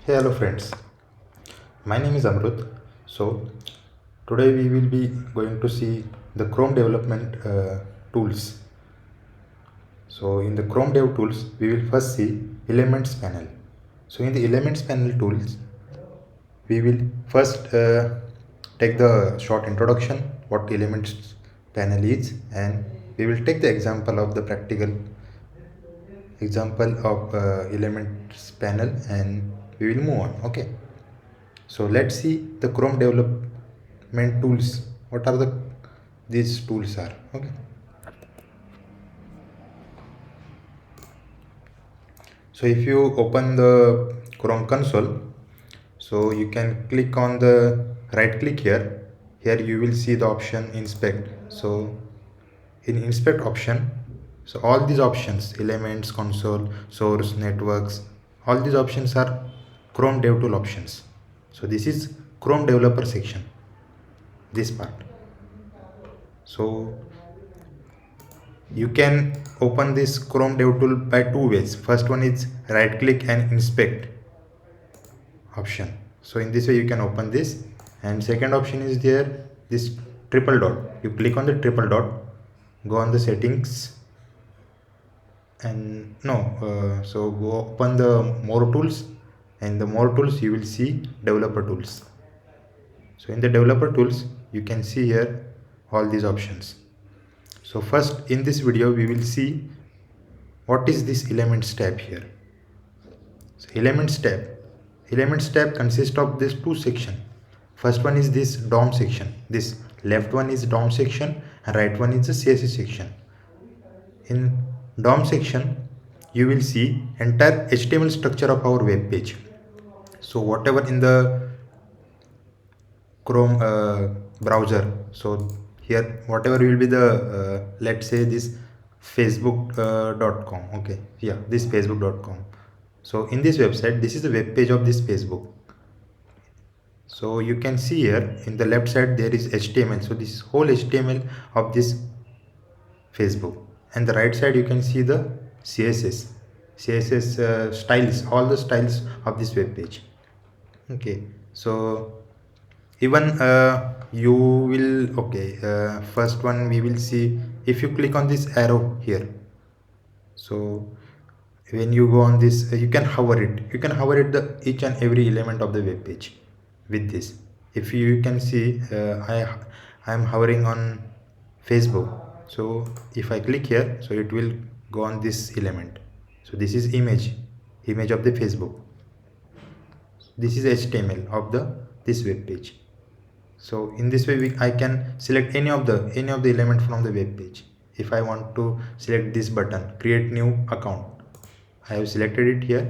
Hey, hello friends. My name is Amrut. So today we will be going to see the Chrome development tools. So in the Chrome Dev Tools, we will first see Elements panel. So in the Elements panel tools, we will first take the short introduction what Elements panel is, and we will take the example of the practical example of Elements panel, and we will move on. Okay. So let's see the Chrome development tools. What are these tools are? Okay. So if you open the Chrome console, so you can click on the right click here. Here you will see the option inspect. So in inspect option, so all these options, elements, console, source, networks, all these options are Chrome DevTool options. So this is Chrome developer section, this part. So you can open this Chrome DevTool by two ways. First one is right click and inspect option. So in this way you can open this, and second option is there, this triple dot. You click on the triple dot, go on the settings, and so go open the more tools, and the more tools you will see developer tools. So in the developer tools you can see here all these options. So first in this video we will see what is this elements tab here. So elements tab consists of this two section. First one is this DOM section. This left one is DOM section and right one is the CSS section. In DOM section you will see entire HTML structure of our web page. So whatever in the Chrome browser, so here whatever will be the let's say this facebook.com. Okay, yeah, this facebook.com. So in this website, this is the web page of this Facebook. So you can see here in the left side there is HTML. So this is whole HTML of this Facebook, and the right side you can see the CSS styles, all the styles of this web page. Okay, so even you will first one we will see, if you click on this arrow here, so when you go on this you can hover it the each and every element of the web page with this. If you can see I am hovering on Facebook, so if I click here, so it will go on this element. So this is image of the Facebook. This is HTML of this web page. So in this way I can select any of the element from the web page. If I want to select this button, create new account, I have selected it here,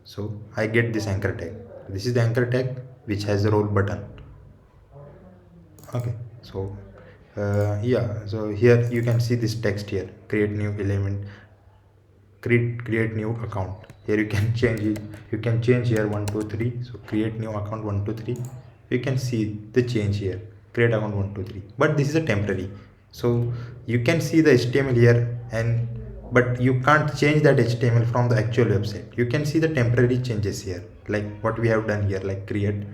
so I get this anchor tag. This is the anchor tag which has the role button. Okay, so so here you can see this text here, create new element, create new account. Here you can change it, you can change here 1 2 3. So create new account 1 2 3. You can see the change here, create account 1 2 3, but this is a temporary. So you can see the HTML here, but you can't change that HTML from the actual website. You can see the temporary changes here, like what we have done here, like create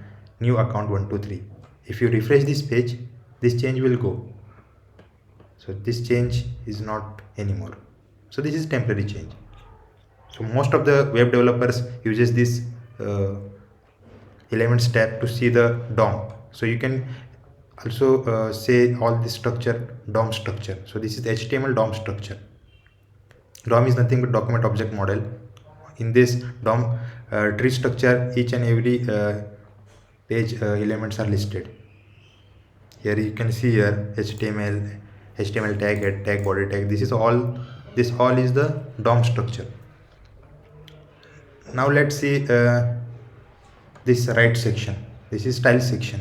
new account 1 2 3. If you refresh this page, this change will go. So this change is not anymore. So this is temporary change. So most of the web developers uses this elements tab to see the DOM. So you can also say all this structure DOM structure. So this is the HTML DOM structure. DOM is nothing but document object model. In this DOM tree structure, each and every page elements are listed. Here you can see here HTML tag, head tag, body tag. This all is the DOM structure. Now let's see this right section. This is style section.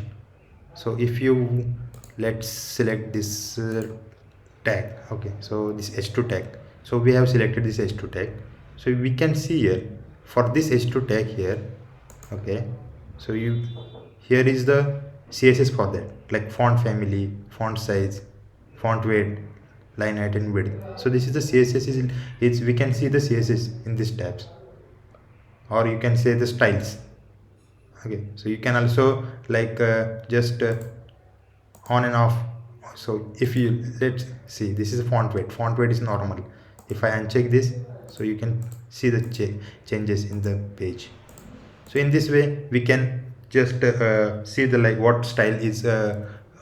So if you let's select this tag. Okay, so this h2 tag. So we have selected this h2 tag. So we can see here for this h2 tag here. Okay, so here is the CSS for that, like font family, font size, font weight, line height and width. So this is the CSS. We can see the CSS in these tabs, or you can say the styles. Okay, so you can also like just on and off. So if you, let's see, this is font weight is normal. If I uncheck this, so you can see the changes in the page. So in this way we can just see the like what style is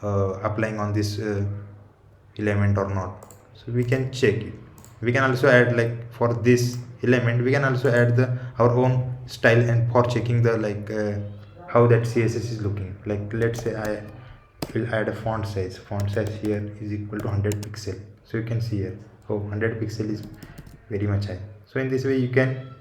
applying on this element or not. So we can check it. We can also add, like for this element we can also add the our own style, and for checking the like how that css is looking. Like let's say I will add a font size here is equal to 100 pixel. So you can see here, oh, 100 pixel is very much high. So in this way you can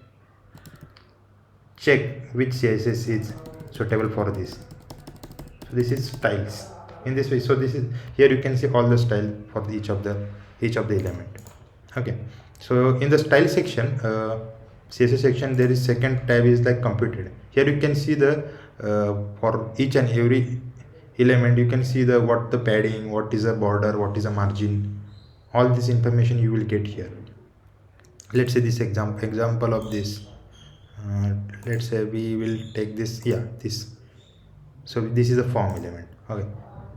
check which css is suitable for this. So this is styles in this way. So this is, here you can see all the style for each of the element. Okay, so in the style section, css section, there is second tab is like computed. Here you can see the for each and every element you can see the what the padding, what is a border, what is a margin. All this information you will get here. Let's say this example of this, let's say we will take this, yeah, this. So this is a form element. Okay,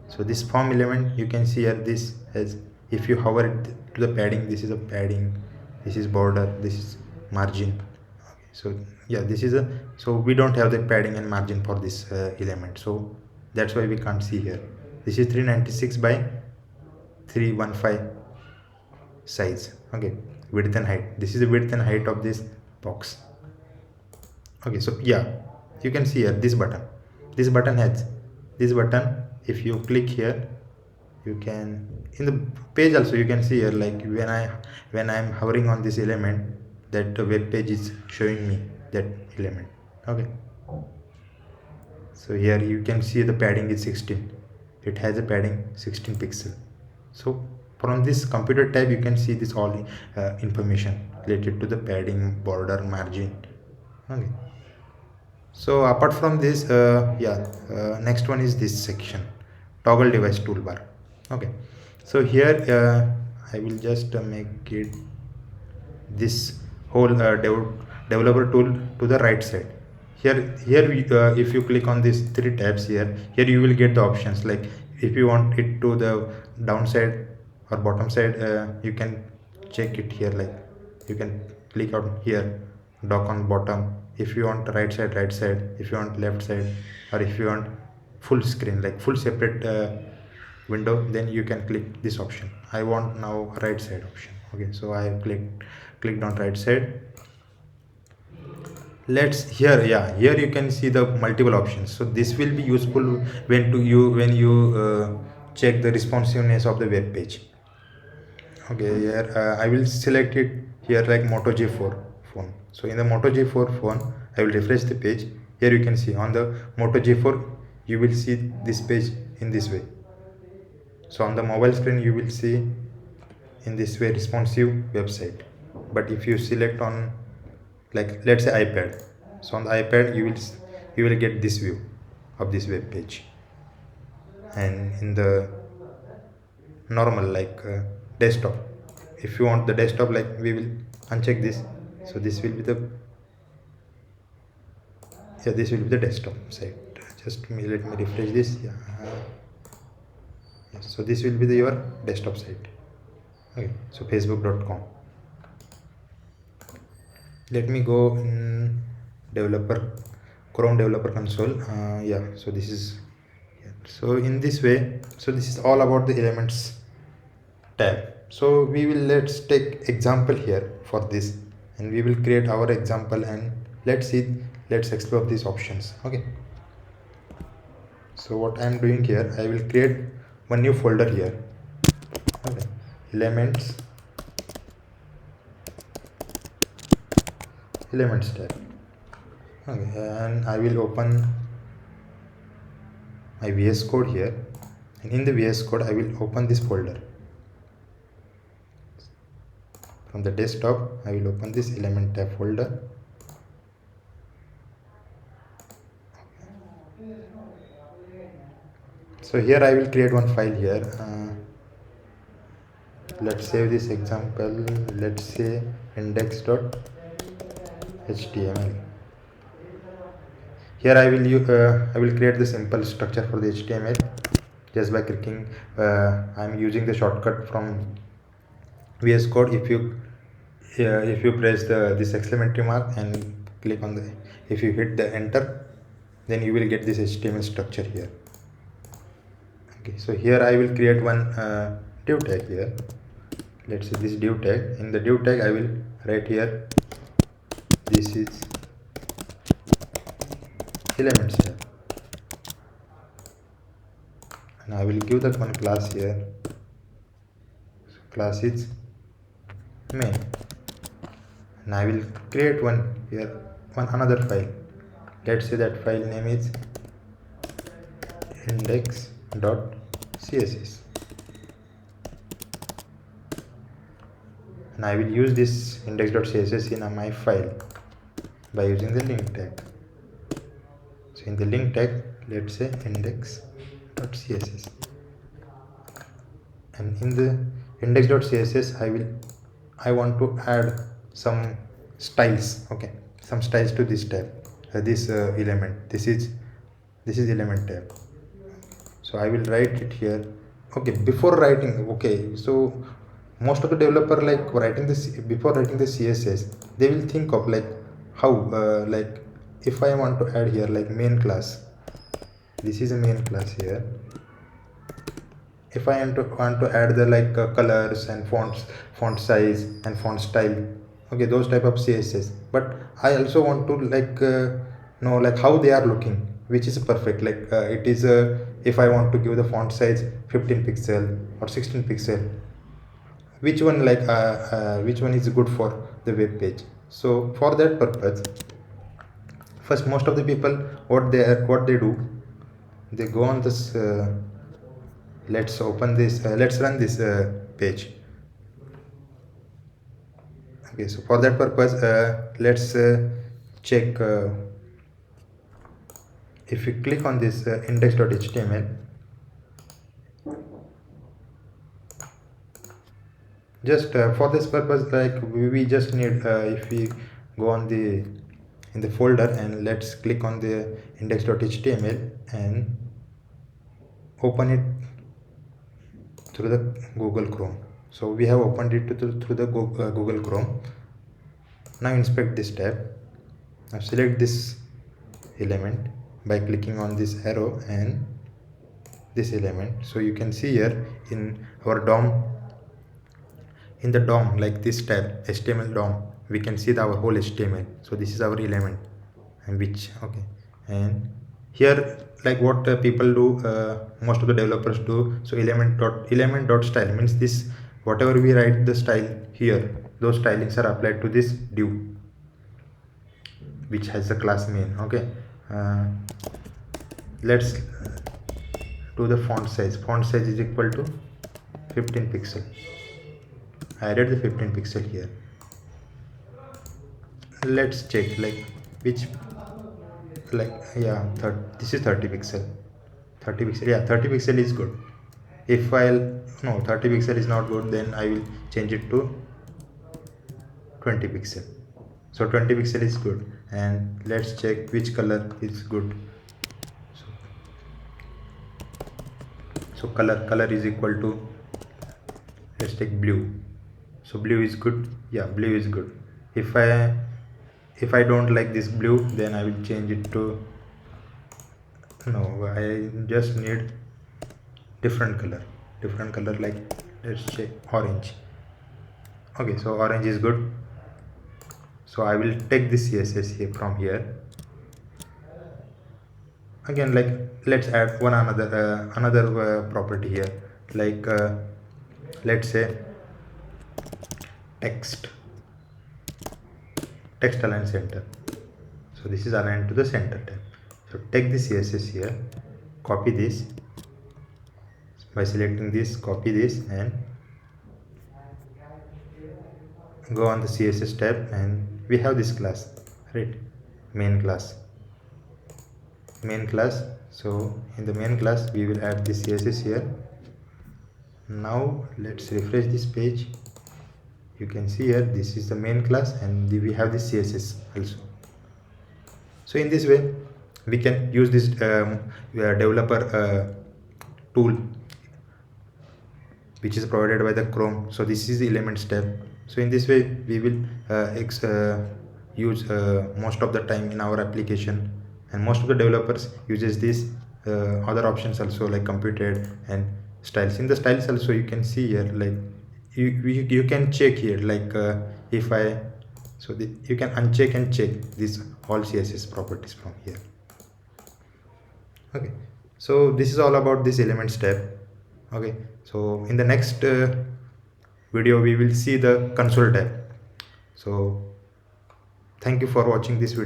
so this form element you can see here, this as if you hover it to the padding, this is a padding, this is border, this is margin. Okay, so yeah, this is a, so we don't have the padding and margin for this element, so that's why we can't see here. This is 396 by 315 size. Okay, width and height, this is the width and height of this box. Okay, so yeah, you can see here this button has this button. If you click here, you can, in the page also you can see here, like when I'm hovering on this element, that the web page is showing me that element. Okay, so here you can see the padding is 16. It has a padding 16 pixel. So from this computer tab you can see this all information related to the padding, border, margin. Okay, so apart from this, next one is this section, toggle device toolbar. Okay, so here I will just make it this whole developer tool to the right side. Here we, if you click on these three tabs here you will get the options. Like if you want it to the downside or bottom side, you can check it here. Like you can click on here, dock on bottom. If you want right side, if you want left side, or if you want full screen, like full separate window, then you can click this option. I want now right side option. Okay, so I have clicked on right side. Let's here, yeah, here you can see the multiple options. So this will be useful when you check the responsiveness of the web page. Okay, here I will select it here like Moto G4 phone. So in the Moto G4 phone, I will refresh the page. Here you can see on the Moto G4 you will see this page in this way. So on the mobile screen you will see in this way responsive website. But if you select on, like let's say iPad, so on the iPad you will get this view of this web page. And in the normal like desktop, if you want the desktop, like we will uncheck this, so this will be the, yeah, this will be the desktop site. Just let me refresh this. Yeah, yes, so this will be your desktop site. Okay, so facebook.com. Let me go in Chrome developer console. Yeah, so this is, yeah. So in this way, so this is all about the elements tab. So we will, let's take example here for this, and we will create our example, and let's explore these options. Okay, so what I am doing here, I will create one new folder here. Okay, elements tab. Okay, and I will open my VS Code here, and in the VS Code I will open this folder. From the desktop I will open this element tab folder. So here I will create one file here. Let's save this example. Let's say index.html. here I will create the simple structure for the HTML just by clicking. I'm using the shortcut from VS Code. If you press this exclamatory mark and click on the, if you hit the enter, then you will get this HTML structure here. Okay, so here I will create one div tag here. Let's say this div tag. In the div tag I will write here, this is elements here, and I will give that one class here. So class is main, and I will create one here, another file. Let's say that file name is index.css, and I will use this index.css in my file by using the link tag. So in the link tag, let's say index.css, and in the index.css I want to add some styles. Okay, some styles to this tab, this element. This is element tab. So I will write it here. Okay, before writing, okay, so most of the developer, like writing this, before writing the CSS, they will think of like how like if I want to add here like main class, this is a main class here. If I want to add the like colors and fonts, font size and font style, okay, those type of CSS, but I also want to like know like how they are looking, which is perfect. Like it is if I want to give the font size 15 pixel or 16 pixel, which one like which one is good for the web page. So for that purpose, first most of the people, what they do, they go on this let's open this, let's run this page. Okay, so for that purpose let's check, if you click on this index.html, just for this purpose, like we just need, if we go on the in the folder and let's click on the index.html and open it through the Google Chrome. So we have opened it through the Google Chrome. Now inspect this tab. Now select this element by clicking on this arrow and this element. So you can see here in our DOM, in the DOM, like this tab, HTML DOM, we can see our whole HTML. So this is our element, and which, okay, and here like what people do, most of the developers do. So element dot style means this, whatever we write the style here, those stylings are applied to this div which has the class main. Okay, let's do the font size. Font size is equal to 15 pixel. I added the 15 pixel here. Let's check like which, like, yeah, this is 30 pixel. 30 pixel, yeah, 30 pixel is good. If no, 30 pixel is not good, then I will change it to 20 pixel. So 20 pixel is good, and let's check which color is good. So color is equal to, let's take blue. So blue is good. Yeah, blue is good. If I don't like this blue, then I will change it to, no, I just need different color, like let's check orange. Okay, so orange is good. So I will take this CSS here from here. Again, like let's add another property here, like let's say text align center. So this is aligned to the center tab. So take this CSS here, copy this by selecting this, copy this, and go on the CSS tab, and we have this class, right? Main class. So in the main class we will add this CSS here. Now let's refresh this page. You can see here this is the main class, and we have this CSS also. So in this way we can use this developer tool which is provided by the Chrome. So this is the Elements tab. So in this way we will use most of the time in our application, and most of the developers uses these other options also, like computed and styles. In the styles also you can see here, like you can check here, like if I, so you can uncheck and check these all CSS properties from here. Okay, so this is all about this Elements tab. Okay, so in the next video we will see the console tab. So thank you for watching this video.